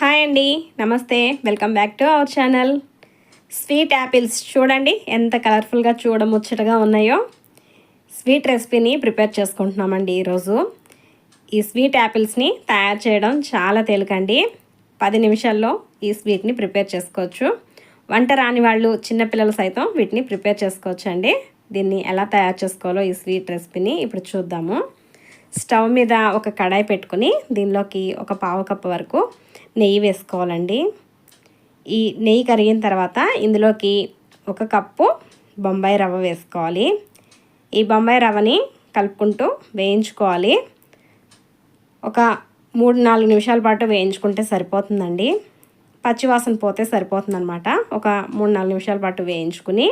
Hi అండి, నమస్తే. Welcome back to our channel. Sweet apples చూడండి ఎంత కలర్ఫుల్గా చూడముచ్చటగా ఉన్నాయో. స్వీట్ రెసిపీని ప్రిపేర్ చేసుకుంటున్నామండి ఈరోజు. ఈ స్వీట్ యాపిల్స్ని తయారు చేయడం చాలా తేలికండి. 10 నిమిషాల్లో ఈ స్వీట్ని ప్రిపేర్ చేసుకోవచ్చు. వంట రాని వాళ్ళు, చిన్నపిల్లలు సైతం వీటిని ప్రిపేర్ చేసుకోవచ్చు అండి. దీన్ని ఎలా తయారు చేసుకోవాలో ఈ స్వీట్ రెసిపీని ఇప్పుడు చూద్దాము. స్టవ్ మీద ఒక కడాయి పెట్టుకుని దీనిలోకి ఒక పావు కప్పు వరకు నెయ్యి వేసుకోవాలండి. ఈ నెయ్యి కరిగిన తర్వాత ఇందులోకి 1 కప్పు బొంబాయి రవ్వ వేసుకోవాలి. ఈ బొంబాయి రవ్వని కలుపుకుంటూ వేయించుకోవాలి. ఒక 3-4 నిమిషాల పాటు వేయించుకుంటే సరిపోతుందండి. పచ్చివాసన పోతే సరిపోతుందన్నమాట. ఒక 3-4 నిమిషాల పాటు వేయించుకుని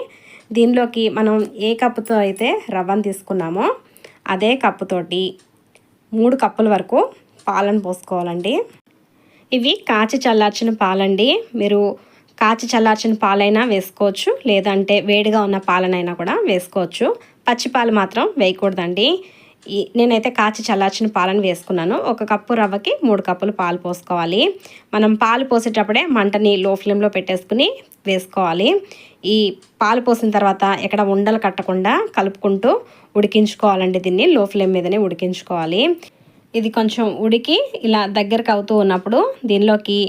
దీనిలోకి మనం ఏ కప్పుతో అయితే రవ్వను తీసుకున్నామో అదే కప్పుతోటి 3 కప్పుల వరకు పాలను పోసుకోవాలండి. ఇవి కాచి చల్లార్చిన పాలండి. మీరు కాచి చల్లార్చిన పాలైనా వేసుకోవచ్చు, లేదంటే వేడిగా ఉన్న పాలనైనా కూడా వేసుకోవచ్చు. పచ్చి పాలు మాత్రం వేయకూడదండి. నేనైతే కాచి చల్లార్చిన పాలను వేసుకున్నాను. 1 కప్పు రవ్వకి 3 కప్పులు పాలు పోసుకోవాలి. మనం పాలు పోసేటప్పుడే మంటని లో ఫ్లేమ్లో పెట్టేసుకుని వేసుకోవాలి. ఈ పాలు పోసిన తర్వాత ఎక్కడ ఉండలు కట్టకుండా కలుపుకుంటూ ఉడికించుకోవాలండి. దీన్ని లో ఫ్లేమ్ మీదనే ఉడికించుకోవాలి. ఇది కొంచెం ఉడికి ఇలా దగ్గరకు అవుతూ ఉన్నప్పుడు దీనిలోకి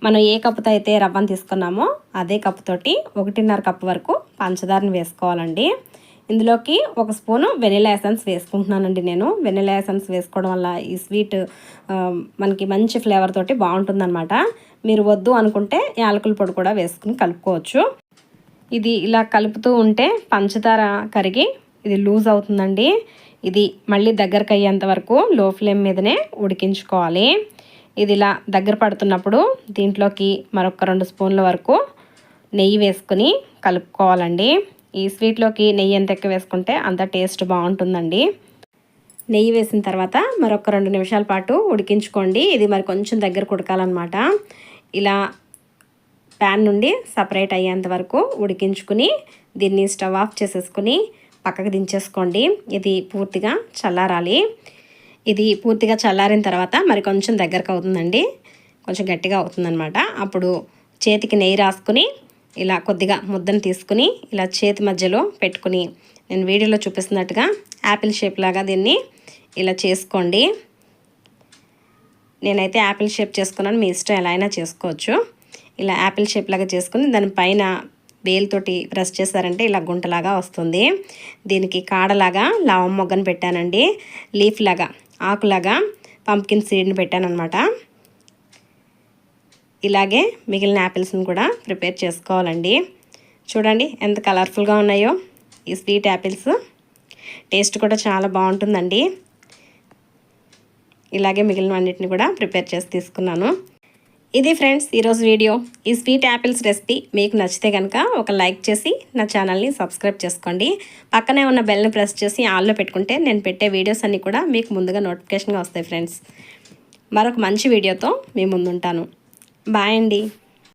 మనం ఏ కప్పుతో అయితే రవ్వను తీసుకున్నామో అదే కప్పుతోటి 1.5 కప్పు వరకు పంచదారని వేసుకోవాలండి. ఇందులోకి 1 స్పూను వెనిలా ఎసెన్స్ వేసుకుంటున్నానండి నేను. వెనిలా ఎసెన్స్ వేసుకోవడం వల్ల ఈ స్వీట్ మనకి మంచి ఫ్లేవర్ తోటి బాగుంటుందన్నమాట. మీరు వద్దు అనుకుంటే యాలకుల పొడి కూడా వేసుకుని కలుపుకోవచ్చు. ఇది ఇలా కలుపుతూ ఉంటే పంచదార కరిగి ఇది లూజ్ అవుతుందండి. ఇది మళ్ళీ దగ్గరకు అయ్యేంత వరకు లో ఫ్లేమ్ మీదనే ఉడికించుకోవాలి. ఇది ఇలా దగ్గర పడుతున్నప్పుడు దీంట్లోకి మరొక 2 స్పూన్ల వరకు నెయ్యి వేసుకుని కలుపుకోవాలండి. ఈ స్వీట్లోకి నెయ్యి ఎంత ఎక్కువ వేసుకుంటే అంత టేస్ట్ బాగుంటుందండి. నెయ్యి వేసిన తర్వాత మరొక 2 నిమిషాల పాటు ఉడికించుకోండి. ఇది మరి కొంచెం దగ్గరకు ఉడకాలన్నమాట. ఇలా ప్యాన్ నుండి సపరేట్ అయ్యేంత వరకు ఉడికించుకుని దీన్ని స్టవ్ ఆఫ్ చేసేసుకుని పక్కకు దించేసుకోండి. ఇది పూర్తిగా చల్లారాలి. ఇది పూర్తిగా చల్లారిన తర్వాత మరి కొంచెం దగ్గరకు అవుతుందండి, కొంచెం గట్టిగా అవుతుందన్నమాట. అప్పుడు చేతికి నెయ్యి రాసుకుని ఇలా కొద్దిగా ముద్దను తీసుకుని ఇలా చేతి మధ్యలో పెట్టుకుని నేను వీడియోలో చూపిస్తున్నట్టుగా యాపిల్ షేప్ లాగా దీన్ని ఇలా చేసుకోండి. నేనైతే యాపిల్ షేప్ చేసుకున్నాను, మీ ఇష్టం ఎలా అయినా చేసుకోవచ్చు. ఇలా యాపిల్ షేప్ లాగా చేసుకుని దానిపైన వేలుతోటి ప్రెస్ చేశారంటే ఇలా గుంటలాగా వస్తుంది. దీనికి కాడలాగా లవం మొగ్గను పెట్టానండి. లీఫ్ లాగా, ఆకులాగా పంప్కిన్ సీడ్ని పెట్టాను అనమాట. ఇలాగే మిగిలిన యాపిల్స్ని కూడా ప్రిపేర్ చేసుకోవాలండి. చూడండి ఎంత కలర్ఫుల్గా ఉన్నాయో ఈ స్వీట్ యాపిల్స్. టేస్ట్ కూడా చాలా బాగుంటుందండి. ఇలాగే మిగిలిన అన్నిటిని కూడా ప్రిపేర్ చేసి తీసుకున్నాను. ఇది ఫ్రెండ్స్ ఈరోజు వీడియో. ఈ స్వీట్ యాపిల్స్ రెసిపీ మీకు నచ్చితే కనుక ఒక లైక్ చేసి నా ఛానల్ని సబ్స్క్రైబ్ చేసుకోండి. పక్కనే ఉన్న బెల్ని ప్రెస్ చేసి ఆన్లో పెట్టుకుంటే నేను పెట్టే వీడియోస్ అన్నీ కూడా మీకు ముందుగా నోటిఫికేషన్గా వస్తాయి ఫ్రెండ్స్. మరొక మంచి వీడియోతో మీ ముందుంటాను. బాయ్ అండి.